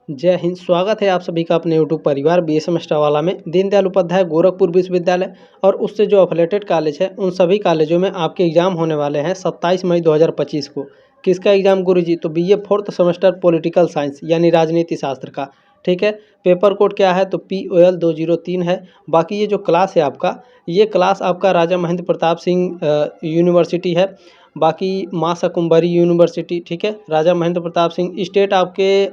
जय हिंद। स्वागत है आप सभी का अपने यूट्यूब परिवार बी एस सेमेस्टर वाला में। दीनदयाल उपाध्याय गोरखपुर विश्वविद्यालय और उससे जो अफिलेटेड कॉलेज है उन सभी कॉलेजों में आपके एग्जाम होने वाले हैं 27 मई 2025 को। किसका एग्जाम गुरुजी? तो BA fourth semester political science यानी राजनीति शास्त्र का। ठीक है, पेपर कोड क्या है? तो POL 203 है। बाकी ये जो क्लास है आपका, ये क्लास आपका राजा महेंद्र प्रताप सिंह यूनिवर्सिटी है। बाकी माँ शाकुंभरी यूनिवर्सिटी, ठीक है, राजा महेंद्र प्रताप सिंह स्टेट आपके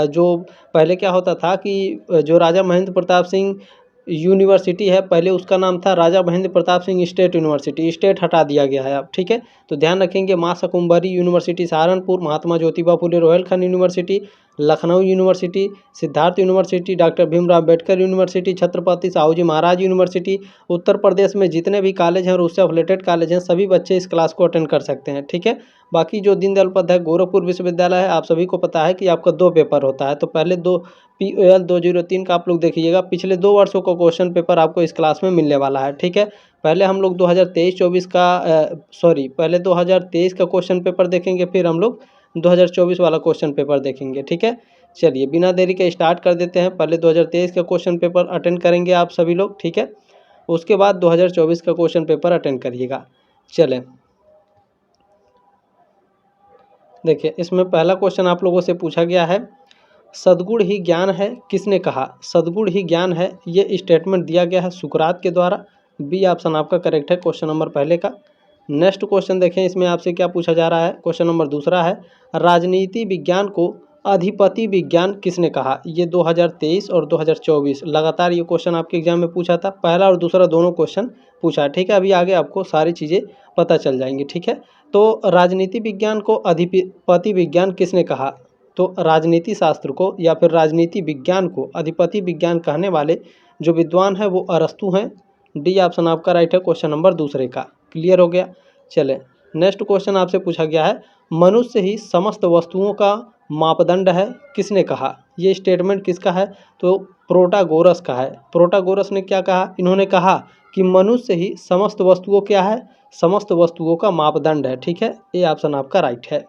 जो पहले क्या होता था कि जो राजा महेंद्र प्रताप सिंह यूनिवर्सिटी है, पहले उसका नाम था Raja Mahendra Pratap Singh state university. State हटा दिया गया है अब, ठीक है। तो ध्यान रखेंगे, Maa Shakumbhari university Saharanpur, Mahatma Jyotiba Phule Rohilkhand university Lucknow university, Siddharth university, doctor Bhimrao Ambedkar university, Chhatrapati Sahuji Maharaj university. Uttar Pradesh में जितने भी कॉलेज हैं और उससे अफिलेटेड कॉलेज हैं, सभी बच्चे इस क्लास को अटेंड कर सकते हैं, ठीक है। बाकी जो दीनदयाल उपाध्याय गोरखपुर विश्वविद्यालय है, आप सभी को पता है कि आपका 2 पेपर होता है। तो पहले POL 203 का आप लोग देखिएगा, पिछले 2 वर्षों का क्वेश्चन पेपर आपको इस क्लास में मिलने वाला है, ठीक है। पहले हम लोग 2023-24 का पहले 2023 का क्वेश्चन पेपर देखेंगे, फिर हम लोग 2024 वाला क्वेश्चन पेपर देखेंगे, ठीक है। चलिए बिना देरी के स्टार्ट कर देते हैं। पहले 2023 का क्वेश्चन पेपर अटेंड करेंगे आप सभी लोग, ठीक है। उसके बाद 2024 का क्वेश्चन पेपर अटेंड करिएगा। चलें, देखिए इसमें पहला क्वेश्चन आप लोगों से पूछा गया है, सद्गुण ही ज्ञान है किसने कहा? सद्गुण ही ज्ञान है, ये स्टेटमेंट दिया गया है सुकरात के द्वारा। बी ऑप्शन आपका करेक्ट है क्वेश्चन नंबर पहले का। नेक्स्ट क्वेश्चन देखें, इसमें आपसे क्या पूछा जा रहा है। क्वेश्चन नंबर दूसरा है, राजनीति विज्ञान को अधिपति विज्ञान किसने कहा? ये 2023 और 2024 लगातार ये क्वेश्चन आपके एग्जाम में पूछा था। पहला और दूसरा दोनों क्वेश्चन पूछा है, ठीक है। अभी आगे आपको सारी चीज़ें पता चल जाएंगी, ठीक है। तो राजनीति विज्ञान को अधिपति विज्ञान किसने कहा? तो राजनीति शास्त्र को या फिर राजनीति विज्ञान को अधिपति विज्ञान कहने वाले जो विद्वान हैं वो अरस्तु हैं। डी ऑप्शन आपका राइट है क्वेश्चन नंबर दूसरे का। क्लियर हो गया। चले, नेक्स्ट क्वेश्चन आपसे पूछा गया है, मनुष्य ही समस्त वस्तुओं का मापदंड है किसने कहा? ये स्टेटमेंट किसका है? तो प्रोटागोरस का है। प्रोटागोरस ने क्या कहा? इन्होंने कहा कि मनुष्य ही समस्त वस्तुओं क्या है? समस्त वस्तुओं का मापदंड है, ठीक है। ये ऑप्शन आपका राइट है।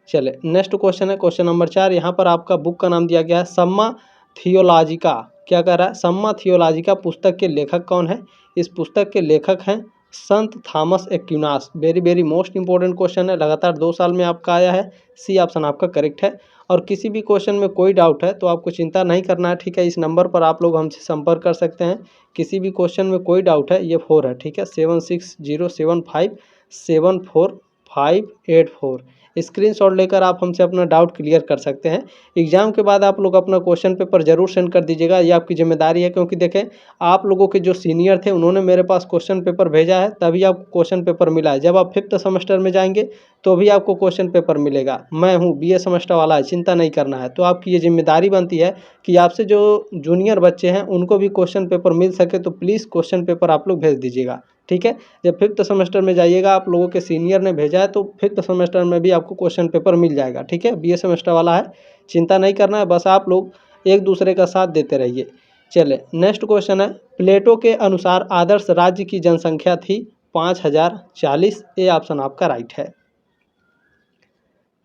चले, नेक्स्ट क्वेश्चन है क्वेश्चन नंबर 4। यहाँ पर आपका बुक का नाम दिया गया है सम्मा थियोलॉजिका। क्या कह रहा है? सम्मा थियोलॉजिका पुस्तक के लेखक कौन है? इस पुस्तक के लेखक हैं संत Thomas Aquinas. Very very most important question है, लगातार 2 साल में आपका आया है। सी ऑप्शन आपका करेक्ट है। और किसी भी क्वेश्चन में कोई डाउट है तो आपको चिंता नहीं करना है, ठीक है। इस नंबर पर आप लोग हमसे संपर्क कर सकते हैं। किसी भी क्वेश्चन में कोई डाउट है, ये 4 है, ठीक है, 7607574584। स्क्रीनशॉट लेकर आप हमसे अपना डाउट क्लियर कर सकते हैं। एग्जाम के बाद आप लोग अपना क्वेश्चन पेपर जरूर सेंड कर दीजिएगा, ये आपकी जिम्मेदारी है। क्योंकि देखें, आप लोगों के जो सीनियर थे उन्होंने मेरे पास क्वेश्चन पेपर भेजा है, तभी आपको क्वेश्चन पेपर मिला है। जब आप 5th सेमेस्टर में जाएंगे तो भी आपको क्वेश्चन पेपर मिलेगा। मैं हूँ BA सेमेस्टर वाला है, चिंता नहीं करना है। तो आपकी ये जिम्मेदारी बनती है कि आपसे जो जूनियर बच्चे हैं उनको भी क्वेश्चन पेपर मिल सके, तो प्लीज़ क्वेश्चन पेपर आप लोग भेज दीजिएगा, ठीक है। जब 5th सेमेस्टर में जाइएगा, आप लोगों के सीनियर ने भेजा है, तो 5th सेमेस्टर में भी आपको क्वेश्चन पेपर मिल जाएगा, ठीक है। BA सेमेस्टर वाला है, चिंता नहीं करना है, बस आप लोग एक दूसरे का साथ देते रहिए। चले, नेक्स्ट क्वेश्चन है, प्लेटो के अनुसार आदर्श राज्य की जनसंख्या थी 5040। ये ऑप्शन आपका राइट है।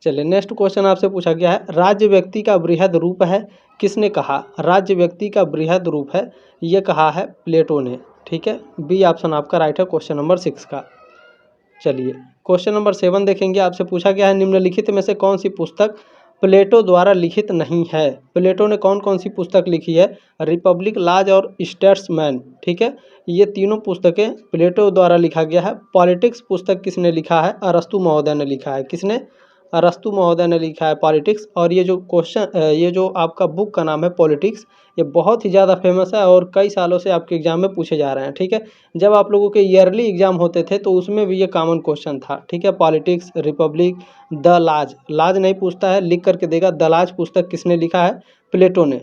चलिए, नेक्स्ट क्वेश्चन आपसे पूछा गया है, राज्य व्यक्ति का बृहद रूप है किसने कहा? राज्य व्यक्ति का बृहद रूप है, ये कहा है प्लेटो ने, ठीक है। बी ऑप्शन आपका राइट है क्वेश्चन नंबर 6 का। चलिए, क्वेश्चन नंबर 7 देखेंगे। आपसे पूछा गया है, निम्नलिखित में से कौन सी पुस्तक प्लेटो द्वारा लिखित नहीं है? प्लेटो ने कौन कौन सी पुस्तक लिखी है? रिपब्लिक, लॉज और स्टेट्समैन, ठीक है। ये तीनों पुस्तकें प्लेटो द्वारा लिखा गया है। पॉलिटिक्स पुस्तक किसने लिखा है? अरस्तु महोदय ने लिखा है। किसने? अरस्तु महोदय ने लिखा है पॉलिटिक्स। और ये जो क्वेश्चन, ये जो आपका बुक का नाम है पॉलिटिक्स, ये बहुत ही ज़्यादा फेमस है और कई सालों से आपके एग्जाम में पूछे जा रहे हैं, ठीक है। जब आप लोगों के ईयरली एग्जाम होते थे तो उसमें भी ये कॉमन क्वेश्चन था, ठीक है। पॉलिटिक्स, रिपब्लिक, द लाज, लाज नहीं पूछता है, लिख करके देगा। द लाज पुस्तक किसने लिखा है? प्लेटो ने।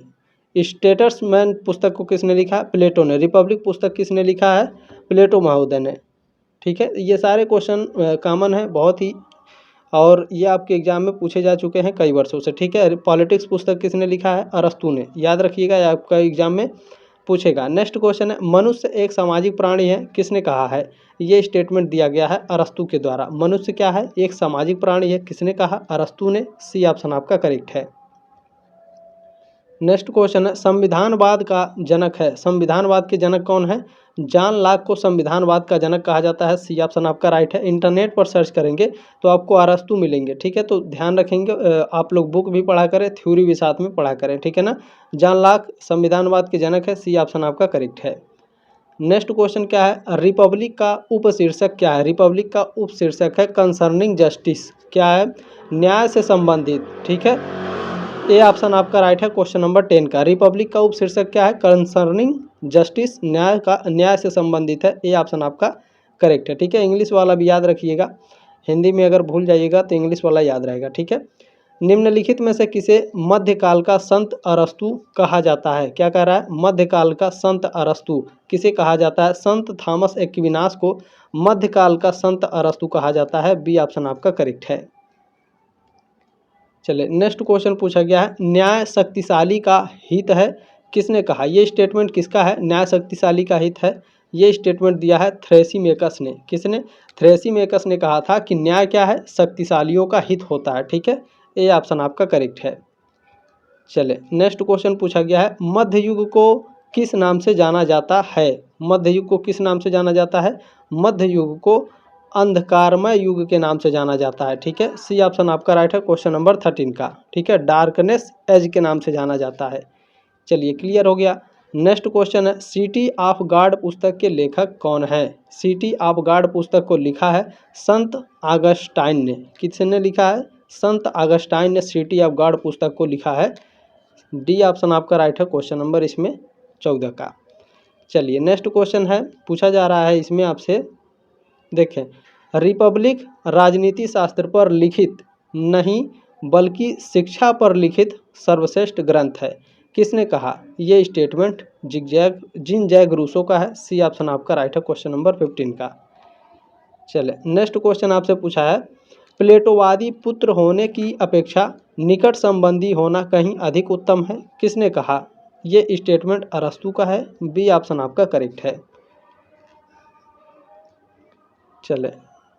स्टेट्समैन पुस्तक को किसने लिखा है? प्लेटो ने। रिपब्लिक पुस्तक किसने लिखा है? प्लेटो महोदय ने, ठीक है। ये सारे क्वेश्चन कॉमन है बहुत ही, और ये आपके एग्जाम में पूछे जा चुके हैं कई वर्षों से, ठीक है। पॉलिटिक्स पुस्तक किसने लिखा है? अरस्तु ने। याद रखिएगा, ये आपका एग्जाम में पूछेगा। नेक्स्ट क्वेश्चन है, मनुष्य एक सामाजिक प्राणी है किसने कहा है? ये स्टेटमेंट दिया गया है अरस्तु के द्वारा। मनुष्य क्या है? एक सामाजिक प्राणी है, किसने कहा? अरस्तु ने। सी ऑप्शन आपका करेक्ट है। नेक्स्ट क्वेश्चन है, संविधानवाद का जनक है, संविधानवाद के जनक कौन है? जॉन लॉक को संविधानवाद का जनक कहा जाता है। सी ऑप्शन आपका राइट है। इंटरनेट पर सर्च करेंगे तो आपको अरस्तू मिलेंगे, ठीक है। तो ध्यान रखेंगे, आप लोग बुक भी पढ़ा करें, थ्योरी भी साथ में पढ़ा करें, ठीक है ना। जॉन लॉक संविधानवाद के जनक है। सी ऑप्शन आपका करेक्ट है। नेक्स्ट क्वेश्चन क्या है, रिपब्लिक का उपशीर्षक क्या है? रिपब्लिक का उपशीर्षक है कंसर्निंग जस्टिस। क्या है? न्याय से संबंधित, ठीक है। ए ऑप्शन आपका राइट है क्वेश्चन नंबर 10 का। रिपब्लिक का उपशीर्षक क्या है? कंसर्निंग जस्टिस, न्याय से संबंधित है। ए ऑप्शन आपका करेक्ट है, ठीक है। इंग्लिश वाला भी याद रखिएगा, हिंदी में अगर भूल जाइएगा तो इंग्लिश वाला याद रहेगा, ठीक है। निम्नलिखित में से किसे मध्यकाल का संत अरस्तु कहा जाता है? क्या कह रहा है? मध्यकाल का संत अरस्तु किसे कहा जाता है? संत थॉमस एक्विनास को मध्यकाल का संत अरस्तु कहा जाता है। बी ऑप्शन आपका करेक्ट है। चलिए नेक्स्ट क्वेश्चन पूछा गया है, न्याय शक्तिशाली का हित है, किसने कहा? ये स्टेटमेंट किसका है? न्याय शक्तिशाली का हित है। ये स्टेटमेंट दिया है थ्रेसिमेकस ने। किसने? थ्रेसिमेकस ने कहा था कि न्याय क्या है? शक्तिशालियों का हित होता है, ठीक है। ए ऑप्शन आपका करेक्ट है। चलिए नेक्स्ट क्वेश्चन पूछा गया है, मध्य युग को किस नाम से जाना जाता है? मध्य युग को किस नाम से जाना जाता है? मध्य युग को अंधकारमय युग के नाम से जाना जाता है, ठीक है। सी ऑप्शन आपका राइट है क्वेश्चन नंबर 13 का, ठीक है। डार्कनेस एज के नाम से जाना जाता है। चलिए क्लियर हो गया। नेक्स्ट क्वेश्चन है, सिटी ऑफ गॉड पुस्तक के लेखक कौन है? सिटी ऑफ गॉड पुस्तक को लिखा है संत ऑगस्टाइन ने। किसने लिखा है? संत ऑगस्टाइन ने सिटी ऑफ गॉड पुस्तक को लिखा है। डी ऑप्शन आपका राइट है क्वेश्चन नंबर इसमें 14 का। चलिए नेक्स्ट क्वेश्चन है, पूछा जा रहा है इसमें आपसे, देखें, रिपब्लिक राजनीति शास्त्र पर लिखित नहीं बल्कि शिक्षा पर लिखित सर्वश्रेष्ठ ग्रंथ है, किसने कहा? ये स्टेटमेंट जीन जैक रूसो का है। सी ऑप्शन आपका राइट है क्वेश्चन नंबर 15 का। चले नेक्स्ट क्वेश्चन आपसे पूछा है, प्लेटोवादी पुत्र होने की अपेक्षा निकट संबंधी होना कहीं अधिक उत्तम है, किसने कहा? ये स्टेटमेंट अरस्तु का है। बी ऑप्शन आपका करेक्ट है। चले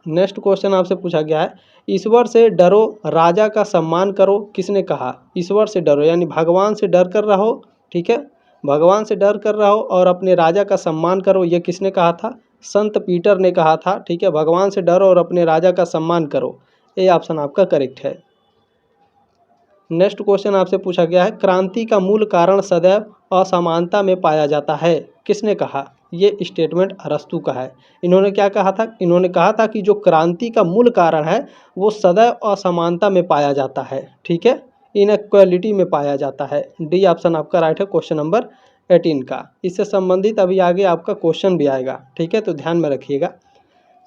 नेक्स्ट क्वेश्चन आपसे पूछा गया है, ईश्वर से डरो राजा का सम्मान करो, किसने कहा? ईश्वर से डरो यानी भगवान से डर कर रहो, ठीक है। भगवान से डर कर रहो और अपने राजा का सम्मान करो, ये किसने कहा था? संत पीटर ने कहा था, ठीक है। भगवान से डरो और अपने राजा का सम्मान करो। ये ऑप्शन आपका करेक्ट है। नेक्स्ट क्वेश्चन आपसे पूछा गया है, क्रांति का मूल कारण सदैव असमानता में पाया जाता है, किसने कहा? ये स्टेटमेंट अरस्तु का है। इन्होंने क्या कहा था? इन्होंने कहा था कि जो क्रांति का मूल कारण है वो सदैव असमानता में पाया जाता है, ठीक है, इनइक्वालिटी में पाया जाता है। डी ऑप्शन आपका राइट है क्वेश्चन नंबर 18 का। इससे संबंधित अभी आगे आपका क्वेश्चन भी आएगा, ठीक है, तो ध्यान में रखिएगा।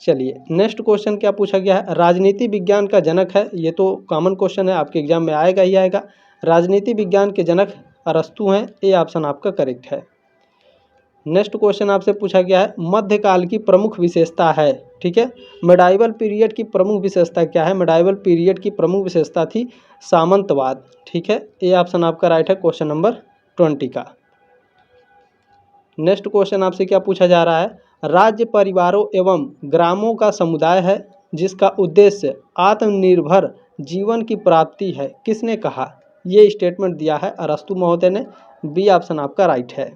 चलिए नेक्स्ट क्वेश्चन क्या पूछा गया है, राजनीति विज्ञान का जनक है, ये तो कॉमन क्वेश्चन है, आपके एग्जाम में आएगा ही आएगा। राजनीति विज्ञान के जनक अरस्तु हैं। ए ऑप्शन आपका करेक्ट है। नेक्स्ट क्वेश्चन आपसे पूछा गया है, मध्यकाल की प्रमुख विशेषता है, ठीक है। मेडाइवल पीरियड की प्रमुख विशेषता क्या है? मेडाइवल पीरियड की प्रमुख विशेषता थी सामंतवाद, ठीक है। ए ऑप्शन आपका राइट है क्वेश्चन नंबर 20 का। नेक्स्ट क्वेश्चन आपसे क्या पूछा जा रहा है, राज्य परिवारों एवं ग्रामों का समुदाय है जिसका उद्देश्य आत्मनिर्भर जीवन की प्राप्ति है, किसने कहा? ये स्टेटमेंट दिया है अरस्तु महोदय ने। बी ऑप्शन आपका राइट है।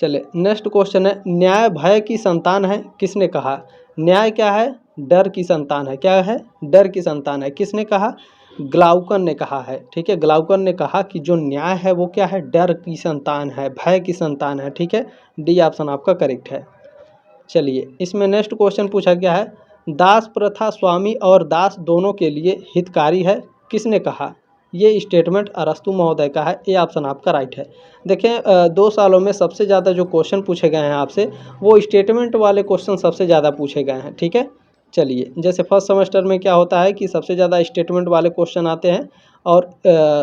चले नेक्स्ट क्वेश्चन है, न्याय भय की संतान है, किसने कहा? न्याय क्या है? डर की संतान है। क्या है? डर की संतान है। किसने कहा? ग्लाउकन ने कहा है, ठीक है। ग्लाउकन ने कहा कि जो न्याय है वो क्या है? डर की संतान है, भय की संतान है, ठीक है। डी ऑप्शन आपका करेक्ट है। चलिए इसमें नेक्स्ट क्वेश्चन पूछा गया है, दास प्रथा स्वामी और दास दोनों के लिए हितकारी है, किसने कहा? ये स्टेटमेंट अरस्तु महोदय का है। ए ऑप्शन आपका राइट है। देखें 2 सालों में सबसे ज़्यादा जो क्वेश्चन पूछे गए हैं आपसे वो स्टेटमेंट वाले क्वेश्चन सबसे ज़्यादा पूछे गए हैं, ठीक है। चलिए जैसे फर्स्ट सेमेस्टर में क्या होता है कि सबसे ज़्यादा स्टेटमेंट वाले क्वेश्चन आते हैं और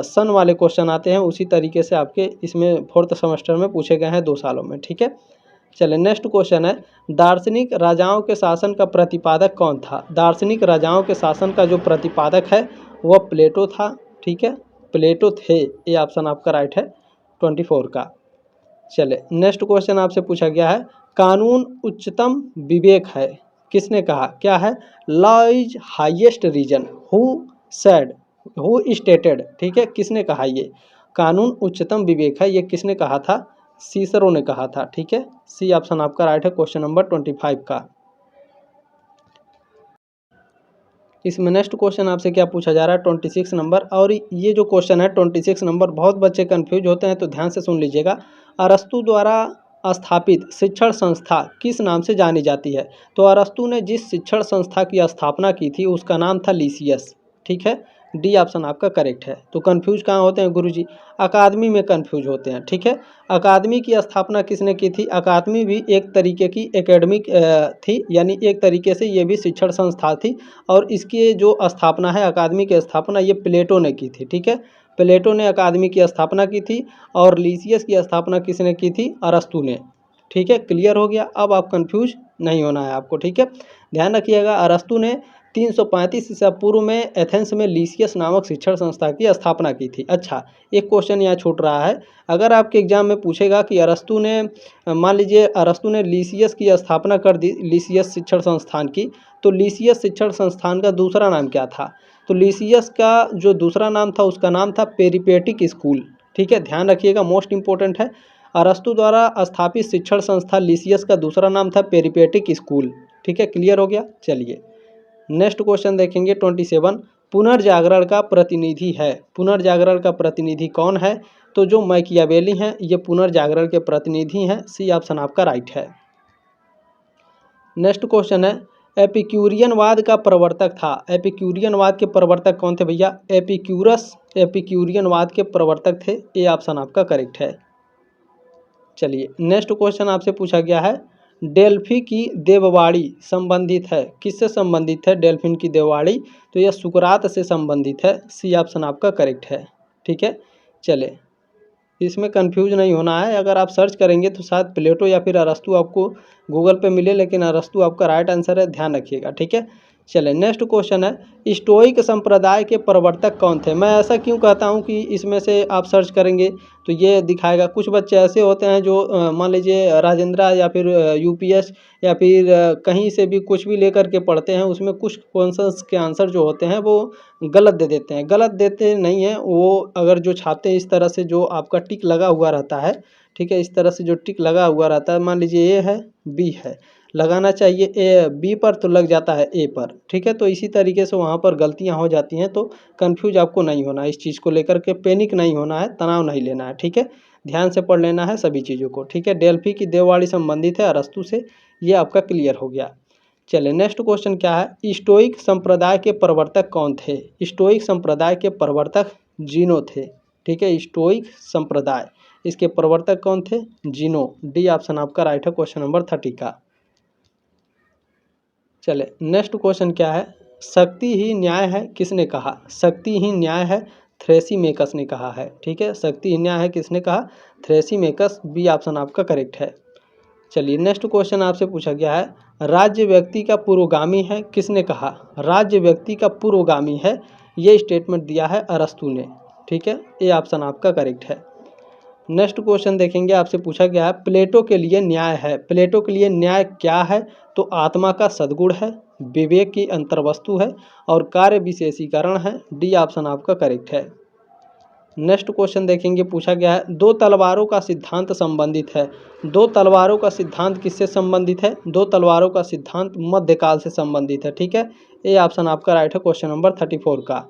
सन वाले क्वेश्चन आते हैं, उसी तरीके से आपके इसमें फोर्थ सेमेस्टर में पूछे गए हैं 2 सालों में, ठीक है। चलिए नेक्स्ट क्वेश्चन है, दार्शनिक राजाओं के शासन का प्रतिपादक कौन था? दार्शनिक राजाओं के शासन का जो प्रतिपादक है वह प्लेटो था, ठीक है, प्लेटो थे। ये ऑप्शन आपका राइट है 24 का। चले नेक्स्ट क्वेश्चन आपसे पूछा गया है, कानून उच्चतम विवेक है, किसने कहा? क्या है? Law is highest reason, who said? Who stated, ठीक है, किसने कहा ये? कानून उच्चतम विवेक है, ये किसने कहा था? सीसरो ने कहा था, ठीक है। सी ऑप्शन आपका राइट है क्वेश्चन नंबर 25 का। इसमें नेक्स्ट क्वेश्चन आपसे क्या पूछा जा रहा है 26 नंबर, और ये जो क्वेश्चन है 26 नंबर बहुत बच्चे कंफ्यूज होते हैं, तो ध्यान से सुन लीजिएगा। अरस्तु द्वारा स्थापित शिक्षण संस्था किस नाम से जानी जाती है? तो अरस्तु ने जिस शिक्षण संस्था की स्थापना की थी उसका नाम था लीसियस, ठीक है। डी ऑप्शन आपका करेक्ट है। तो कंफ्यूज कहाँ होते हैं गुरुजी? अकादमी में कंफ्यूज होते हैं, ठीक है। अकादमी की स्थापना किसने की थी? अकादमी भी एक तरीके की एकेडमिक थी, यानी एक तरीके से ये भी शिक्षण संस्था थी, और इसकी जो स्थापना है, अकादमी की स्थापना ये प्लेटो ने की थी, ठीक है। प्लेटो ने अकादमी की स्थापना की थी, और लीसियस की स्थापना किसने की थी? अरस्तु ने, ठीक है। क्लियर हो गया? अब आप कंफ्यूज नहीं होना है आपको, ठीक है। ध्यान रखिएगा, अरस्तु ने 335 ईसा पूर्व में एथेंस में लीसियस नामक शिक्षण संस्था की स्थापना की थी। अच्छा, एक क्वेश्चन यहाँ छूट रहा है। अगर आपके एग्जाम में पूछेगा कि अरस्तु ने, मान लीजिए अरस्तु ने लीसियस की स्थापना कर दी, लीसियस शिक्षण संस्थान की, तो लीसियस शिक्षण संस्थान का दूसरा नाम क्या था? तो लीसियस का जो दूसरा नाम था उसका नाम था पेरिपेटिक स्कूल, ठीक है। ध्यान रखिएगा, मोस्ट इंपॉर्टेंट है। अरस्तु द्वारा स्थापित शिक्षण संस्था लीसियस का दूसरा नाम था पेरिपेटिक स्कूल, ठीक है। क्लियर हो गया? चलिए नेक्स्ट क्वेश्चन देखेंगे 27। पुनर्जागरण का प्रतिनिधि है, पुनर्जागरण का प्रतिनिधि कौन है? तो जो मैकियावेली हैं ये पुनर्जागरण के प्रतिनिधि हैं। सी ऑप्शन आपका राइट है। नेक्स्ट क्वेश्चन है, एपिक्यूरियनवाद का प्रवर्तक था, एपिक्यूरियनवाद के प्रवर्तक कौन थे भैया? एपिक्यूरस एपिक्यूरियनवाद के प्रवर्तक थे। ए ऑप्शन आपका करेक्ट है। चलिए नेक्स्ट क्वेश्चन आपसे पूछा गया है, डेल्फी की देववाड़ी संबंधित है, किससे संबंधित है डेल्फिन की देववाड़ी? तो यह सुकरात से संबंधित है। सी ऑप्शन आपका करेक्ट है, ठीक है। चले, इसमें कंफ्यूज नहीं होना है। अगर आप सर्च करेंगे तो शायद प्लेटो या फिर अरस्तु आपको गूगल पे मिले, लेकिन अरस्तु आपका राइट आंसर है, ध्यान रखिएगा, ठीक है। चले नेक्स्ट क्वेश्चन है, स्टोइक संप्रदाय के प्रवर्तक कौन थे? मैं ऐसा क्यों कहता हूं कि इसमें से आप सर्च करेंगे तो ये दिखाएगा। कुछ बच्चे ऐसे होते हैं जो मान लीजिए राजेंद्र या फिर यूपीएस या फिर कहीं से भी कुछ भी लेकर के पढ़ते हैं, उसमें कुछ क्वेश्चंस के आंसर जो होते हैं वो गलत दे देते हैं। गलत देते नहीं हैं वो, अगर जो छापते हैं इस तरह से जो आपका टिक लगा हुआ रहता है, ठीक है, इस तरह से जो टिक लगा हुआ रहता है, मान लीजिए ए है, बी है, लगाना चाहिए ए बी पर तो लग जाता है ए पर, ठीक है। तो इसी तरीके से वहाँ पर गलतियाँ हो जाती हैं, तो कंफ्यूज आपको नहीं होना है, इस चीज़ को लेकर के पैनिक नहीं होना है, तनाव नहीं लेना है, ठीक है। ध्यान से पढ़ लेना है सभी चीज़ों को, ठीक है। डेल्फी की देववाड़ी संबंधित है अरस्तु से, ये आपका क्लियर हो गया। चलिए नेक्स्ट क्वेश्चन क्या है, स्टोइक संप्रदाय के प्रवर्तक कौन थे? स्टोइक संप्रदाय के प्रवर्तक जीनो थे, ठीक है। स्टोइक संप्रदाय, इसके प्रवर्तक कौन थे? जीनो। डी ऑप्शन आपका राइट है क्वेश्चन नंबर 30 का। चले नेक्स्ट क्वेश्चन क्या है, शक्ति ही न्याय है किसने कहा? शक्ति ही न्याय है थ्रेसीमेकस ने कहा है, ठीक है। शक्ति ही न्याय है किसने कहा? थ्रेसीमेकस। बी ऑप्शन आपका करेक्ट है। चलिए नेक्स्ट क्वेश्चन आपसे पूछा गया है, राज्य व्यक्ति का पुरोगामी है किसने कहा? राज्य व्यक्ति का पुरोगामी है, ये स्टेटमेंट दिया है अरस्तु ने, ठीक है। ए ऑप्शन आपका करेक्ट है। नेक्स्ट क्वेश्चन देखेंगे, आपसे पूछा गया है, प्लेटो के लिए न्याय है, प्लेटो के लिए न्याय क्या है? तो आत्मा का सद्गुण है, विवेक की अंतर्वस्तु है, और कार्य विशेषीकरण है। डी ऑप्शन आपका करेक्ट है। नेक्स्ट क्वेश्चन देखेंगे, पूछा गया है, दो तलवारों का सिद्धांत संबंधित है, दो तलवारों का सिद्धांत किससे संबंधित है? दो तलवारों का सिद्धांत मध्यकाल से संबंधित है, ठीक है। ए ऑप्शन आपका राइट है क्वेश्चन नंबर 34 का।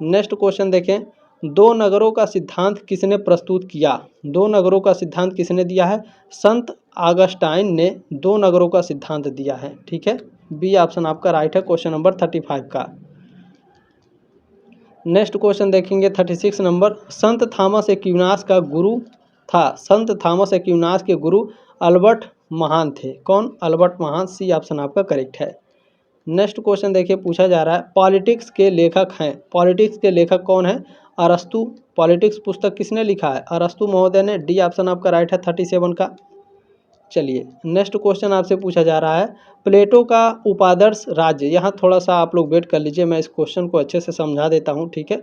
नेक्स्ट क्वेश्चन देखें, दो नगरों का सिद्धांत किसने प्रस्तुत किया? दो नगरों का सिद्धांत किसने दिया है? संत ऑगस्टाइन ने दो नगरों का सिद्धांत दिया है, ठीक है। बी ऑप्शन आपका राइट है क्वेश्चन नंबर 35 का। नेक्स्ट क्वेश्चन देखेंगे 36 नंबर, संत थॉमस एक्विनास का गुरु था, संत थॉमस एक्विनास के गुरु अल्बर्ट महान थे। कौन? अल्बर्ट महान। सी ऑप्शन आपका करेक्ट है। नेक्स्ट क्वेश्चन देखिए, पूछा जा रहा है, पॉलिटिक्स के लेखक हैं, पॉलिटिक्स के लेखक कौन है? अरस्तु। पॉलिटिक्स पुस्तक किसने लिखा है? अरस्तु महोदय ने। डी ऑप्शन आपका राइट है 37 का। चलिए नेक्स्ट क्वेश्चन आपसे पूछा जा रहा है, प्लेटो का उपादर्श राज्य, यहाँ थोड़ा सा आप लोग वेट कर लीजिए, मैं इस क्वेश्चन को अच्छे से समझा देता हूँ, ठीक है।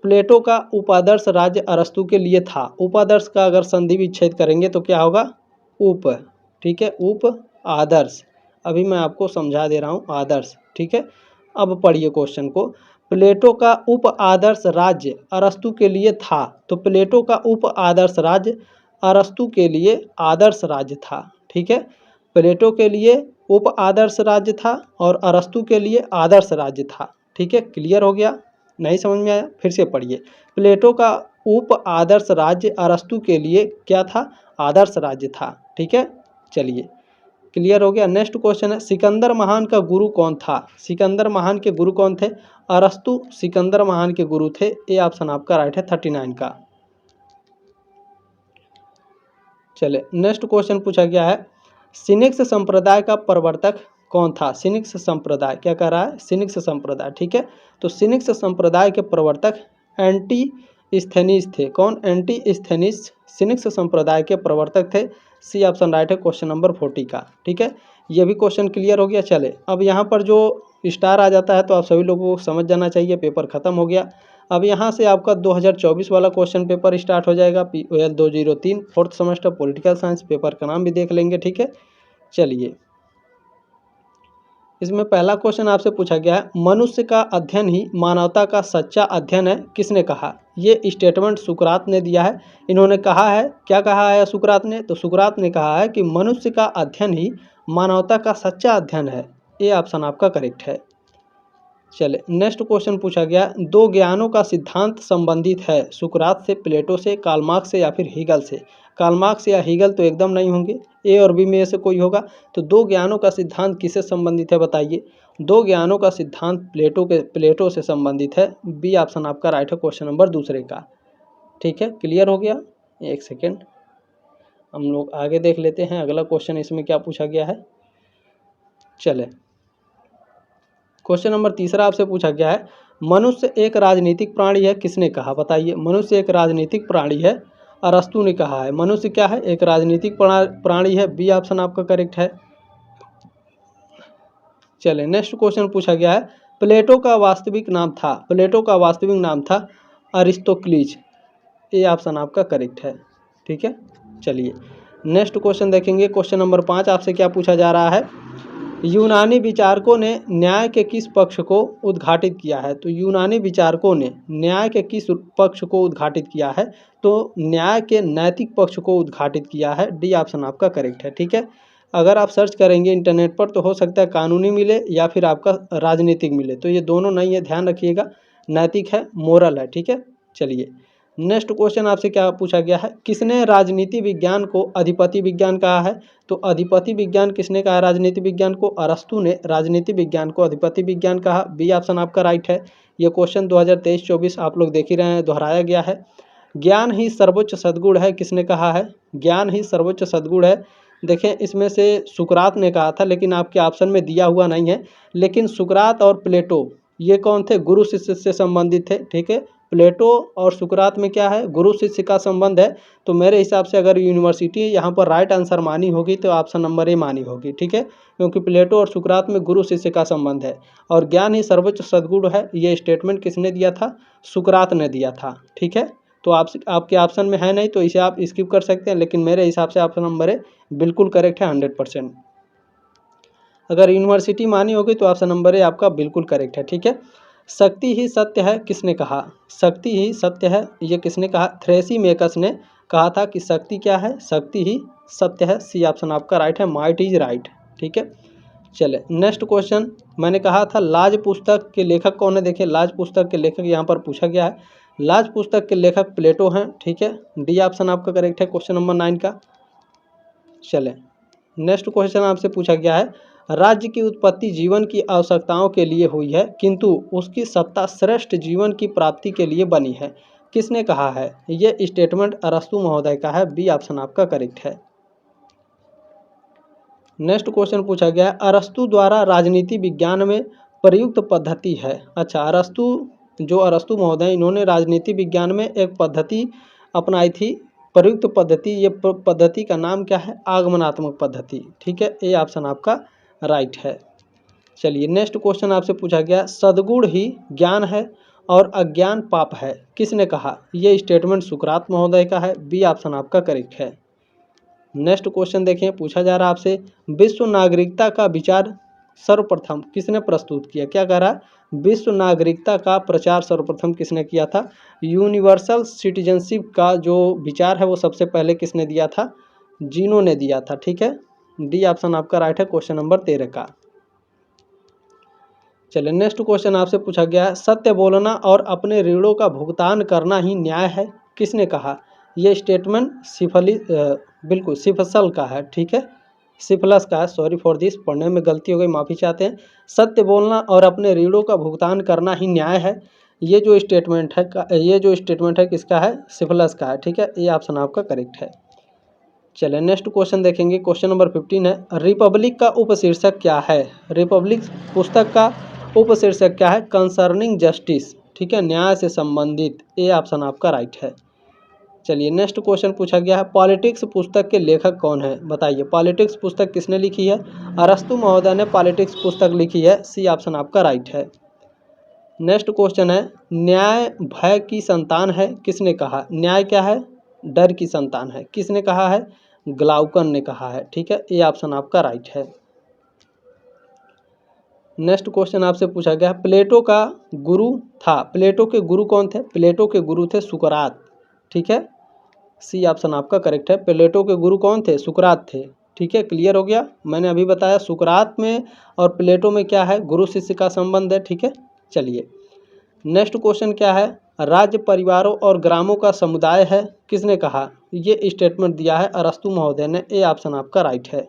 प्लेटो का उपादर्श राज्य अरस्तु के लिए था, उपादर्श का अगर संधि विच्छेद करेंगे तो क्या होगा? उप, ठीक है, उप आदर्श। अभी मैं आपको समझा दे रहा हूँ, आदर्श, ठीक है। अब पढ़िए क्वेश्चन को, प्लेटो का उप आदर्श राज्य अरस्तु के लिए था। तो प्लेटो का उप आदर्श राज्य अरस्तु के लिए आदर्श राज्य था। ठीक है, प्लेटो के लिए उप आदर्श राज्य था और अरस्तु के लिए आदर्श राज्य था। ठीक है, क्लियर हो गया? नहीं समझ में आया? फिर से पढ़िए। प्लेटो का उप आदर्श राज्य अरस्तु के लिए क्या था? आदर्श राज्य था। ठीक है, चलिए क्लियर हो गया। नेक्स्ट क्वेश्चन है, सिकंदर महान का गुरु कौन था? सिकंदर महान के गुरु कौन थे? अरस्तु सिकंदर महान के गुरु थे। ए ऑप्शन आपका राइट है 39 का। चले नेक्स्ट क्वेश्चन पूछा गया है, सिनिक्स संप्रदाय का प्रवर्तक कौन था? सिनिक्स संप्रदाय क्या कह रहा है? सिनिक्स संप्रदाय। ठीक है, तो सिनिक्स संप्रदाय के प्रवर्तक एंटीस्थेनीज थे। कौन? एंटीस्थेनीज सिनिक्स संप्रदाय के प्रवर्तक थे। सी ऑप्शन राइट है क्वेश्चन नंबर 40 का। ठीक है, ये भी क्वेश्चन क्लियर हो गया। चले अब यहाँ पर जो स्टार आ जाता है तो आप सभी लोगों को समझ जाना चाहिए पेपर खत्म हो गया। अब यहाँ से आपका 2024 वाला क्वेश्चन पेपर स्टार्ट हो जाएगा। POL 203 fourth semester political science paper का नाम भी देख लेंगे। ठीक है, चलिए इसमें पहला क्वेश्चन आपसे पूछा गया है, मनुष्य का अध्ययन ही मानवता का सच्चा अध्ययन है, किसने कहा? ये स्टेटमेंट सुकरात ने दिया है। इन्होंने कहा है, क्या कहा है सुकरात ने? तो सुकरात ने कहा है कि मनुष्य का अध्ययन ही मानवता का सच्चा अध्ययन है। ये ऑप्शन आपका करेक्ट है। चले नेक्स्ट क्वेश्चन पूछा गया, दो ज्ञानों का सिद्धांत संबंधित है सुकरात से, प्लेटो से, कार्ल मार्क्स से या फिर हीगल से? कार्ल मार्क्स या हीगल तो एकदम नहीं होंगे, ए और बी में से कोई होगा। तो दो ज्ञानों का सिद्धांत किससे संबंधित है बताइए? दो ज्ञानों का सिद्धांत प्लेटो से संबंधित है। बी ऑप्शन आपका राइट है क्वेश्चन नंबर दूसरे का। ठीक है, क्लियर हो गया? एक सेकेंड हम लोग आगे देख लेते हैं अगला क्वेश्चन इसमें क्या पूछा गया है। चले क्वेश्चन नंबर तीसरा आपसे पूछा गया है, मनुष्य एक राजनीतिक प्राणी है, किसने कहा? बताइए। मनुष्य एक राजनीतिक प्राणी है, अरस्तु ने कहा है। मनुष्य क्या है? एक राजनीतिक प्राणी है। बी ऑप्शन आपका करेक्ट है। चले नेक्स्ट क्वेश्चन पूछा गया है, प्लेटो का वास्तविक नाम था? प्लेटो का वास्तविक नाम था अरिस्टोक्लीज। ए ऑप्शन आपका करेक्ट है। ठीक है, चलिए नेक्स्ट क्वेश्चन देखेंगे। क्वेश्चन नंबर 5 आपसे क्या पूछा जा रहा है, यूनानी विचारकों ने न्याय के किस पक्ष को उद्घाटित किया है? तो यूनानी विचारकों ने न्याय के किस पक्ष को उद्घाटित किया है? तो न्याय के नैतिक पक्ष को उद्घाटित किया है। डी ऑप्शन आपका करेक्ट है। ठीक है, अगर आप सर्च करेंगे इंटरनेट पर तो हो सकता है कानूनी मिले या फिर आपका राजनीतिक मिले, तो ये दोनों नहीं है, ध्यान रखिएगा। नैतिक है, मोरल है। ठीक है, चलिए नेक्स्ट क्वेश्चन आपसे क्या पूछा गया है, किसने राजनीति विज्ञान को अधिपति विज्ञान कहा है? तो अधिपति विज्ञान किसने कहा? राजनीति विज्ञान को अरस्तु ने राजनीति विज्ञान को अधिपति विज्ञान कहा। बी ऑप्शन आपका राइट है। ये क्वेश्चन 2023-24 आप लोग देख ही रहे हैं, दोहराया गया है। ज्ञान ही सर्वोच्च सद्गुण है, किसने कहा है? ज्ञान ही सर्वोच्च सद्गुण है। देखें इसमें से सुकरात ने कहा था, लेकिन आपके ऑप्शन में दिया हुआ नहीं है। लेकिन सुकरात और प्लेटो ये कौन थे? गुरु शिष्य से संबंधित थे। ठीक है, प्लेटो और सुकरात में क्या है? गुरु शिष्य का संबंध है। तो मेरे हिसाब से अगर यूनिवर्सिटी यहाँ पर राइट आंसर मानी होगी तो ऑप्शन नंबर ए मानी होगी। ठीक है, क्योंकि प्लेटो और सुकरात में गुरु शिष्य का संबंध है और ज्ञान ही सर्वोच्च सद्गुण है। ये स्टेटमेंट किसने दिया था? सुकरात ने दिया था। ठीक है, तो आपके ऑप्शन में है नहीं तो इसे आप स्किप कर सकते हैं, लेकिन मेरे हिसाब से ऑप्शन नंबर ए बिल्कुल करेक्ट है 100%। अगर यूनिवर्सिटी मानी होगी तो ऑप्शन नंबर ए आपका बिल्कुल करेक्ट है। ठीक है, शक्ति ही सत्य है, किसने कहा? शक्ति ही सत्य है, ये किसने कहा? थ्रेसिमेकस ने कहा था कि शक्ति क्या है? शक्ति ही सत्य है। सी ऑप्शन आपका राइट है, माइट इज राइट। ठीक है, चले नेक्स्ट क्वेश्चन। मैंने कहा था लाज पुस्तक के लेखक कौन है? देखिए लाज पुस्तक के लेखक यहाँ पर पूछा गया है। लाज पुस्तक के लेखक प्लेटो हैं। ठीक है, डी ऑप्शन आपका करेक्ट है क्वेश्चन नंबर 9 का। चले नेक्स्ट क्वेश्चन आपसे पूछा गया है, राज्य की उत्पत्ति जीवन की आवश्यकताओं के लिए हुई है, किंतु उसकी सत्ता श्रेष्ठ जीवन की प्राप्ति के लिए बनी है, किसने कहा है? ये स्टेटमेंट अरस्तु महोदय का है। बी ऑप्शन आपका करेक्ट है। नेक्स्ट क्वेश्चन पूछा गया है, अरस्तु द्वारा राजनीति विज्ञान में प्रयुक्त पद्धति है। अच्छा, अरस्तु महोदय इन्होंने राजनीति विज्ञान में एक पद्धति अपनाई थी, प्रयुक्त पद्धति। ये पद्धति का नाम क्या है? आगमनात्मक पद्धति। ठीक है, ए ऑप्शन आपका राइट है। चलिए नेक्स्ट क्वेश्चन आपसे पूछा गया, सद्गुण ही ज्ञान है और अज्ञान पाप है, किसने कहा? ये स्टेटमेंट सुकरात महोदय का है। बी ऑप्शन आपका करेक्ट है। नेक्स्ट क्वेश्चन देखें, पूछा जा रहा है आपसे, विश्व नागरिकता का विचार सर्वप्रथम किसने प्रस्तुत किया? क्या कह रहा है? विश्व नागरिकता का प्रचार सर्वप्रथम किसने किया था? यूनिवर्सल सिटीजनशिप का जो विचार है वो सबसे पहले किसने दिया था? जीनो ने दिया था। ठीक है, डी ऑप्शन आपका राइट है क्वेश्चन नंबर 13 का। चलिए नेक्स्ट क्वेश्चन आपसे पूछा गया है, सत्य बोलना और अपने ऋणों का भुगतान करना ही न्याय है, किसने कहा? ये स्टेटमेंट बिल्कुल सिफसल का है। ठीक है, सिफलस का है, सॉरी फॉर दिस, पढ़ने में गलती हो गई, माफ़ी चाहते हैं। सत्य बोलना और अपने ऋणों का भुगतान करना ही न्याय है, ये जो स्टेटमेंट है किसका है? सिफलस का है। ठीक है, ये ऑप्शन आपका करेक्ट है। चलिए नेक्स्ट क्वेश्चन देखेंगे, क्वेश्चन नंबर 15 है, रिपब्लिक का उपशीर्षक क्या है? रिपब्लिक पुस्तक का उपशीर्षक क्या है? Concerning justice. ठीक है, न्याय से संबंधित, ये ऑप्शन आपका राइट है। चलिए नेक्स्ट क्वेश्चन पूछा गया है, पॉलिटिक्स पुस्तक के लेखक कौन है? बताइए, पॉलिटिक्स पुस्तक किसने लिखी है? अरस्तु महोदय ने पॉलिटिक्स पुस्तक लिखी है, सी ऑप्शन आपका राइट है। नेक्स्ट क्वेश्चन है, न्याय भय की संतान है, किसने कहा? न्याय क्या है? डर की संतान है, किसने कहा है? ग्लाउकन ने कहा है। ठीक है, ये ऑप्शन आपका राइट है। नेक्स्ट क्वेश्चन आपसे पूछा गया, प्लेटो का गुरु था, प्लेटो के गुरु कौन थे? प्लेटो के गुरु थे सुकरात। ठीक है, सी ऑप्शन आपका करेक्ट है। प्लेटो के गुरु कौन थे? सुकरात थे। ठीक है, क्लियर हो गया। मैंने अभी बताया सुकरात में और प्लेटो में क्या है? गुरु शिष्य का संबंध है। ठीक है, चलिए नेक्स्ट क्वेश्चन क्या है, राज्य परिवारों और ग्रामों का समुदाय है, किसने कहा? ये स्टेटमेंट दिया है अरस्तु महोदय ने, ए ऑप्शन आपका राइट है।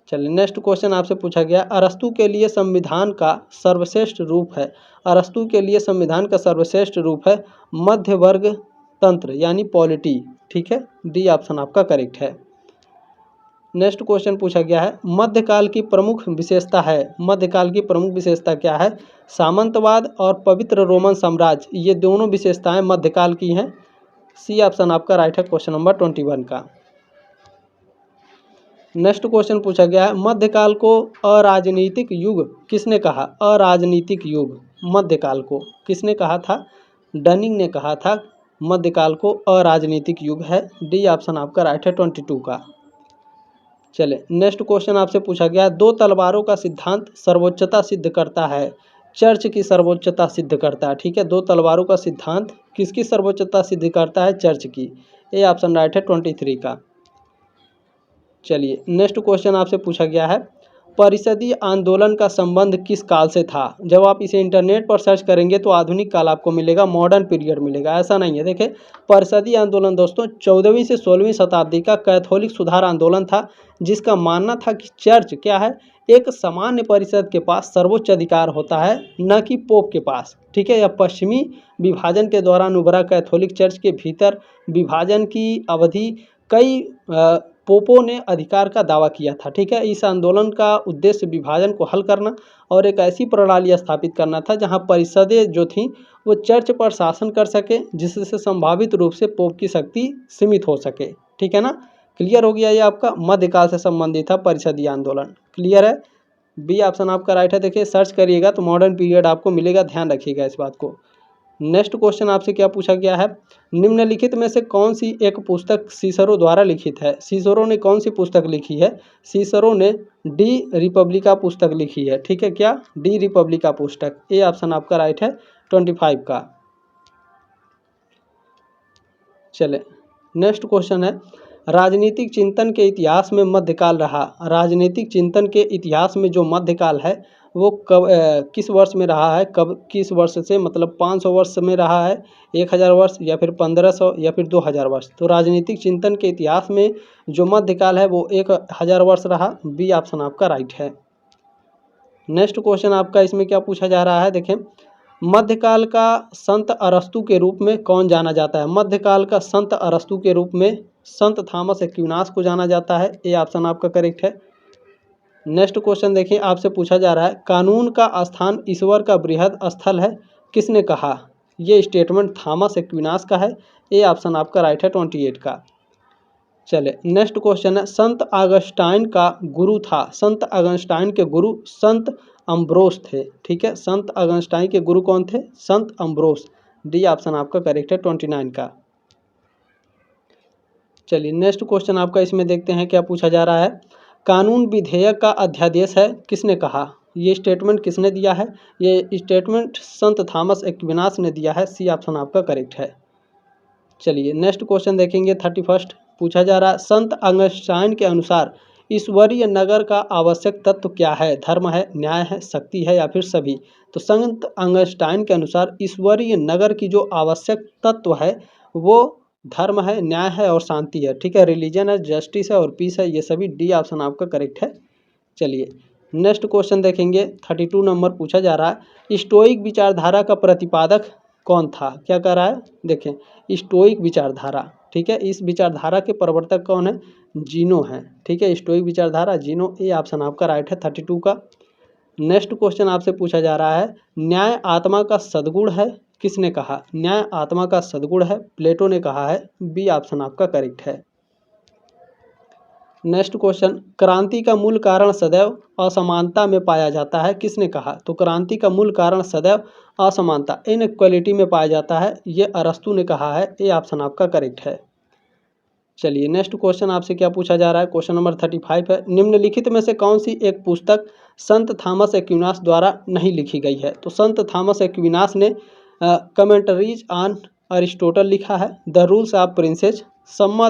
चलिए नेक्स्ट क्वेश्चन आपसे पूछा गया, अरस्तु के लिए संविधान का सर्वश्रेष्ठ रूप है, अरस्तु के लिए संविधान का सर्वश्रेष्ठ रूप है मध्य वर्ग तंत्र यानी पॉलिटी। ठीक है, डी ऑप्शन आपका करेक्ट है। नेक्स्ट क्वेश्चन पूछा गया है, मध्यकाल की प्रमुख विशेषता है, मध्यकाल की प्रमुख विशेषता क्या है? सामंतवाद और पवित्र रोमन साम्राज्य, ये दोनों विशेषताएं मध्यकाल की हैं, सी ऑप्शन आपका राइट है क्वेश्चन नंबर 21 का। नेक्स्ट क्वेश्चन पूछा गया है, मध्यकाल को अराजनीतिक युग किसने कहा? अराजनीतिक युग मध्यकाल को किसने कहा था? डनिंग ने कहा था मध्यकाल को अराजनीतिक युग है, डी ऑप्शन आपका राइट है 22 का। चले नेक्स्ट क्वेश्चन आपसे पूछा गया, दो तलवारों का सिद्धांत सर्वोच्चता सिद्ध करता है, चर्च की सर्वोच्चता सिद्ध करता है। ठीक है, दो तलवारों का सिद्धांत किसकी सर्वोच्चता सिद्ध करता है? चर्च की, ये ऑप्शन राइट है 23 का। चलिए नेक्स्ट क्वेश्चन आपसे पूछा गया है, परिषदीय आंदोलन का संबंध किस काल से था? जब आप इसे इंटरनेट पर सर्च करेंगे तो आधुनिक काल आपको मिलेगा, मॉडर्न पीरियड मिलेगा, ऐसा नहीं है। देखिए परिषदीय आंदोलन दोस्तों 14वीं से 16वीं शताब्दी का कैथोलिक सुधार आंदोलन था, जिसका मानना था कि चर्च क्या है? एक सामान्य परिषद के पास सर्वोच्च अधिकार होता है, न कि पोप के पास। ठीक है, यह पश्चिमी विभाजन के दौरान उभरा कैथोलिक चर्च के भीतर विभाजन की अवधि कई पोपों ने अधिकार का दावा किया था। ठीक है, इस आंदोलन का उद्देश्य विभाजन को हल करना और एक ऐसी प्रणाली स्थापित करना था जहां परिषदें जो थीं वो चर्च पर शासन कर सके, जिससे संभावित रूप से पोप की शक्ति सीमित हो सके। ठीक है ना, क्लियर हो गया? ये आपका मध्यकाल से संबंधित था परिषदीय आंदोलन, क्लियर है? बी ऑप्शन आपका राइट है। देखिए सर्च करिएगा तो मॉडर्न पीरियड आपको मिलेगा, ध्यान रखिएगा इस बात को। नेक्स्ट क्वेश्चन आपसे क्या पूछा गया है, निम्नलिखित में से कौन सी एक पुस्तक सीसरो द्वारा लिखित है? सीसरो ने कौन सी पुस्तक लिखी है? सीसरो ने डी रिपब्लिका पुस्तक लिखी है। ठीक है, क्या? डी रिपब्लिका पुस्तक, ए ऑप्शन आपका राइट है 25 का। चले नेक्स्ट क्वेश्चन है, राजनीतिक चिंतन के इतिहास में मध्यकाल रहा, राजनीतिक चिंतन के इतिहास में जो मध्यकाल है वो कब किस वर्ष में रहा है? कब किस वर्ष से, मतलब 500 वर्ष में रहा है, 1000 वर्ष, या फिर 1500 या फिर 2000 वर्ष? तो राजनीतिक चिंतन के इतिहास में जो मध्यकाल है वो 1000 वर्ष रहा, बी ऑप्शन आपका राइट है। नेक्स्ट क्वेश्चन आपका इसमें क्या पूछा जा रहा है, देखें, मध्यकाल का संत अरस्तु के रूप में कौन जाना जाता है? मध्यकाल का संत अरस्तु के रूप में संत थॉमस एक्विनास को जाना जाता है, ए ऑप्शन आपका करेक्ट है। नेक्स्ट क्वेश्चन देखिए आपसे पूछा जा रहा है, कानून का स्थान ईश्वर का बृहद स्थल है, किसने कहा? ये स्टेटमेंट थॉमस एक्विनास का है, ए ऑप्शन आपका राइट है 28 का। चले नेक्स्ट क्वेश्चन है, संत अगस्टाइन का गुरु था, संत अगस्टाइन के गुरु संत अम्ब्रोस थे। ठीक है, संत अगस्टाइन के गुरु कौन थे? संत अम्ब्रोस, डी ऑप्शन आपका करेक्ट है 29 का। चलिए नेक्स्ट क्वेश्चन आपका इसमें देखते हैं क्या पूछा जा रहा है, कानून विधेयक का अध्यादेश है, किसने कहा? ये स्टेटमेंट किसने दिया है? ये स्टेटमेंट संत थॉमस एक्विनास ने दिया है। सी ऑप्शन आपका करेक्ट है। चलिए नेक्स्ट क्वेश्चन देखेंगे। 31 पूछा जा रहा है, संत अगस्टाइन के अनुसार ईश्वरीय नगर का आवश्यक तत्व क्या है? धर्म है, न्याय है, शक्ति है या फिर सभी? तो संत अगस्टाइन के अनुसार ईश्वरीय नगर की जो आवश्यक तत्व है वो धर्म है, न्याय है और शांति है। ठीक है, रिलीजन है, जस्टिस है और पीस है। ये सभी डी ऑप्शन आपका करेक्ट है। चलिए नेक्स्ट क्वेश्चन देखेंगे। 32 नंबर पूछा जा रहा है, स्टोइक विचारधारा का प्रतिपादक कौन था? क्या कर रहा है? देखें, स्टोइक विचारधारा, ठीक है, इस विचारधारा के प्रवर्तक कौन है? जीनो है। ठीक है, स्टोइक विचारधारा जीनो, ए ऑप्शन आपका राइट है 32 का। नेक्स्ट क्वेश्चन आपसे पूछा जा रहा है, न्याय आत्मा का सद्गुण है, किसने कहा? न्याय आत्मा का सद्गुण है, प्लेटो ने कहा है। बी ऑप्शन आपका करेक्ट है। नेक्स्ट क्वेश्चन, क्रांति का मूल कारण सदैव असमानता में पाया जाता है, किसने कहा? तो क्रांति का मूल कारण सदैव असमानता, इनइक्वालिटी में पाया जाता है, ये अरस्तु ने कहा है। ए ऑप्शन आपका करेक्ट है। चलिए नेक्स्ट क्वेश्चन आपसे क्या पूछा जा रहा है? क्वेश्चन नंबर 35 है, निम्नलिखित में से कौन सी एक पुस्तक संत थॉमस एक्विनास द्वारा नहीं लिखी गई है? तो संत थॉमस एक्विनास ने कमेंटरीज ऑन अरिस्टोटल लिखा है, द रूल्स ऑफ प्रिंसेस, सम्मा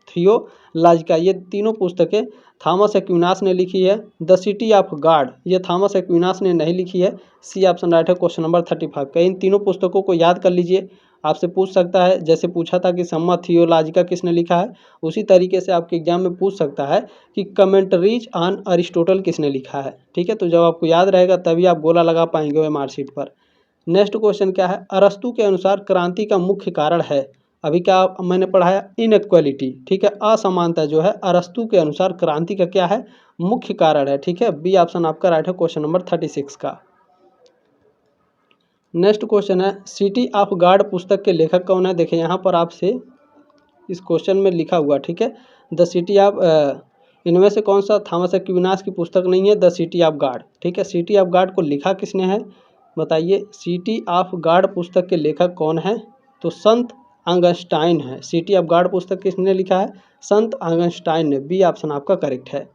थियोलॉजिका, ये तीनों पुस्तकें थॉमस एक्विनास ने लिखी है। द सिटी ऑफ गॉड, ये थॉमस एक्विनास ने नहीं लिखी है। सी ऑप्शन राइट है क्वेश्चन नंबर 35 का। इन तीनों पुस्तकों को याद कर लीजिए, आपसे पूछ सकता है, जैसे पूछा था कि सम्मा थियोलॉजिका किसने लिखा है, उसी तरीके से आपके एग्जाम में पूछ सकता है कि कमेंटरीज ऑन अरिस्टोटल किसने लिखा है। ठीक है, तो जब आपको याद रहेगा तभी आप गोला लगा पाएंगे वो मार्कशीट पर। नेक्स्ट क्वेश्चन क्या है? अरस्तु के अनुसार क्रांति का मुख्य कारण है, अभी क्या मैंने पढ़ाया, इनइक्वालिटी। ठीक है, असमानता जो है अरस्तु के अनुसार क्रांति का क्या है? मुख्य कारण है। ठीक है, बी ऑप्शन आपका राइट है क्वेश्चन नंबर 36 का। नेक्स्ट क्वेश्चन है, सिटी ऑफ गॉड पुस्तक के लेखक कौन है? देखिए यहाँ पर आपसे इस क्वेश्चन में लिखा हुआ, ठीक है, द सिटी ऑफ, इनमें से कौन सा थॉमस एक्विनास की पुस्तक नहीं है? The city of God. ठीक है, सिटी ऑफ गॉड को लिखा किसने है बताइए? सिटी ऑफ गॉड पुस्तक के लेखक कौन है? तो संत अगस्टाइन है। सिटी ऑफ गॉड पुस्तक किसने लिखा है? संत अगस्टाइन ने। बी ऑप्शन आपका करेक्ट है।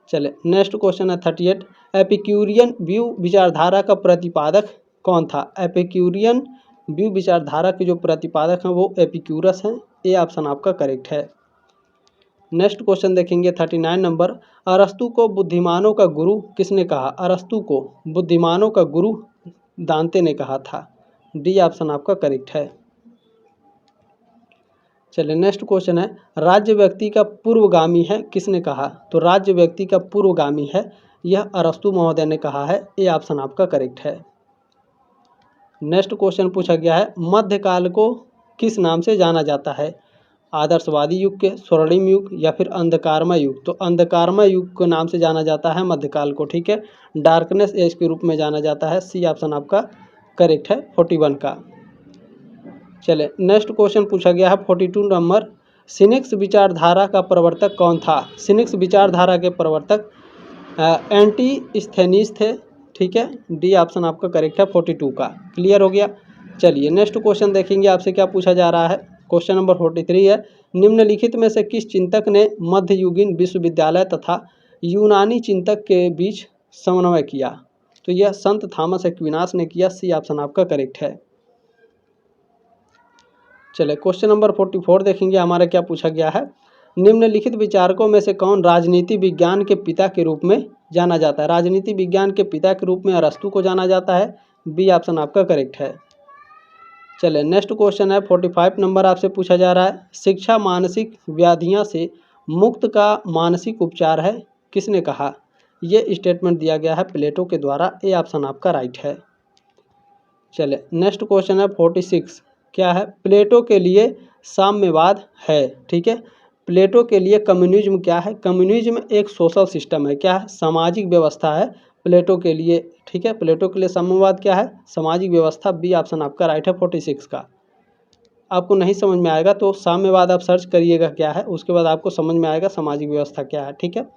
चले नेक्स्ट क्वेश्चन है 38, एपिक्यूरियन व्यू विचारधारा का प्रतिपादक कौन था? एपिक्यूरियन व्यू विचारधारा के जो प्रतिपादक हैं वो एपिक्यूरस हैं। ए ऑप्शन आपका करेक्ट है। नेक्स्ट क्वेश्चन देखेंगे 39 नंबर, अरस्तु को बुद्धिमानों का गुरु किसने कहा? अरस्तु को बुद्धिमानों का गुरु दांते ने कहा था। डी ऑप्शन आपका करेक्ट है। चलिए नेक्स्ट क्वेश्चन है, राज्य व्यक्ति का पूर्वगामी है, किसने कहा? तो राज्य व्यक्ति का पूर्वगामी है, यह अरस्तु महोदय ने कहा है। ए ऑप्शन आपका करेक्ट है। नेक्स्ट क्वेश्चन पूछा गया है, मध्यकाल को किस नाम से जाना जाता है? आदर्शवादी युग के, स्वर्णिम युग या फिर अंधकारमय युग? तो अंधकारमय युग के नाम से जाना जाता है मध्यकाल को। ठीक है, डार्कनेस एज के रूप में जाना जाता है। सी ऑप्शन आपका करेक्ट है 41 का। चले नेक्स्ट क्वेश्चन पूछा गया है 42 नंबर, सिनिक्स विचारधारा का प्रवर्तक कौन था? सिनिक्स विचारधारा के प्रवर्तक एंटीस्थेनीस थे। ठीक है, डी ऑप्शन आपका करेक्ट है 42 का। क्लियर हो गया। चलिए नेक्स्ट क्वेश्चन देखेंगे, आपसे क्या पूछा जा रहा है? क्वेश्चन नंबर 43 है, निम्नलिखित में से किस चिंतक ने मध्ययुगीन विश्वविद्यालय तथा यूनानी चिंतक के बीच समन्वय किया? तो यह संत थॉमस एक्विनास ने किया। सी ऑप्शन आपका करेक्ट है। चले क्वेश्चन नंबर 44 देखेंगे, हमारा क्या पूछा गया है, निम्नलिखित विचारकों में से कौन राजनीति विज्ञान के पिता के रूप में जाना जाता है? राजनीति विज्ञान के पिता के रूप में अरस्तु को जाना जाता है। बी ऑप्शन आपका करेक्ट है। चले नेक्स्ट क्वेश्चन है 45 नंबर, आपसे पूछा जा रहा है, शिक्षा मानसिक व्याधियां से मुक्त का मानसिक उपचार है, किसने कहा? ये स्टेटमेंट दिया गया है प्लेटो के द्वारा। ए ऑप्शन आपका राइट है। चले नेक्स्ट क्वेश्चन है 46, क्या है? प्लेटो के लिए साम्यवाद है। ठीक है, प्लेटो के लिए कम्युनिज्म क्या है? कम्युनिज्म एक सोशल सिस्टम है। क्या है? सामाजिक व्यवस्था है प्लेटो के लिए। ठीक है, प्लेटो के लिए साम्यवाद क्या है? सामाजिक व्यवस्था। बी ऑप्शन आपका राइट है 46 का। आपको नहीं समझ में आएगा तो साम्यवाद आप सर्च करिएगा क्या है, उसके बाद आपको समझ में आएगा सामाजिक व्यवस्था क्या है। ठीक है,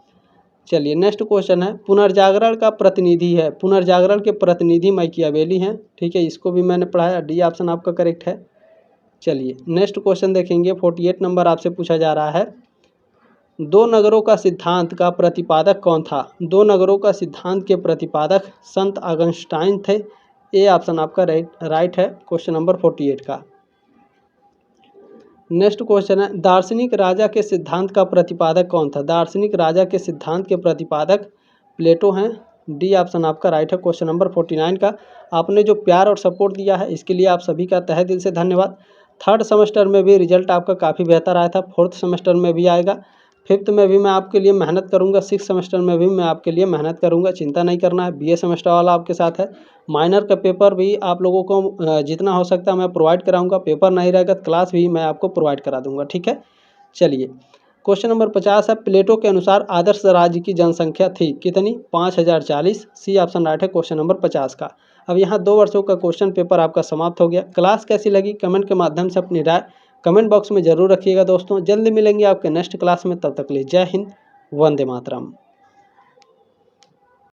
चलिए नेक्स्ट क्वेश्चन है, पुनर्जागरण का प्रतिनिधि है। पुनर्जागरण के प्रतिनिधि मैकियावेली हैं। ठीक है, इसको भी मैंने पढ़ाया। डी ऑप्शन आपका करेक्ट है। चलिए नेक्स्ट क्वेश्चन देखेंगे 48 नंबर, आपसे पूछा जा रहा है, दो नगरों का सिद्धांत का प्रतिपादक कौन था? दो नगरों का सिद्धांत के प्रतिपादक संत अगस्टाइन थे। ए ऑप्शन आपका राइट है क्वेश्चन नंबर 48 का। नेक्स्ट क्वेश्चन है, दार्शनिक राजा के सिद्धांत का प्रतिपादक कौन था? दार्शनिक राजा के सिद्धांत के प्रतिपादक प्लेटो हैं। डी ऑप्शन आपका राइट है क्वेश्चन नंबर 49 का। आपने जो प्यार और सपोर्ट दिया है इसके लिए आप सभी का तहे दिल से धन्यवाद। थर्ड सेमेस्टर में भी रिजल्ट आपका काफ़ी बेहतर आया था, फोर्थ सेमेस्टर में भी आएगा, फिफ्थ में भी मैं आपके लिए मेहनत करूंगा, सिक्स सेमेस्टर में भी मैं आपके लिए मेहनत करूंगा, चिंता नहीं करना है। बीए सेमेस्टर वाला आपके साथ है। माइनर का पेपर भी आप लोगों को जितना हो सकता है मैं प्रोवाइड कराऊंगा। पेपर नहीं रहेगा तो क्लास भी मैं आपको प्रोवाइड करा दूंगा, ठीक है। चलिए क्वेश्चन नंबर 50 है, प्लेटो के अनुसार आदर्श राज्य की जनसंख्या थी कितनी? 5040। सी ऑप्शन राइट है क्वेश्चन नंबर 50 का। अब यहाँ 2 वर्षों का क्वेश्चन पेपर आपका समाप्त हो गया। क्लास कैसी लगी कमेंट के माध्यम से अपनी राय कमेंट बॉक्स में जरूर रखिएगा दोस्तों। जल्द मिलेंगे आपके नेक्स्ट क्लास में, तब तक के लिए जय हिंद, वंदे मातरम।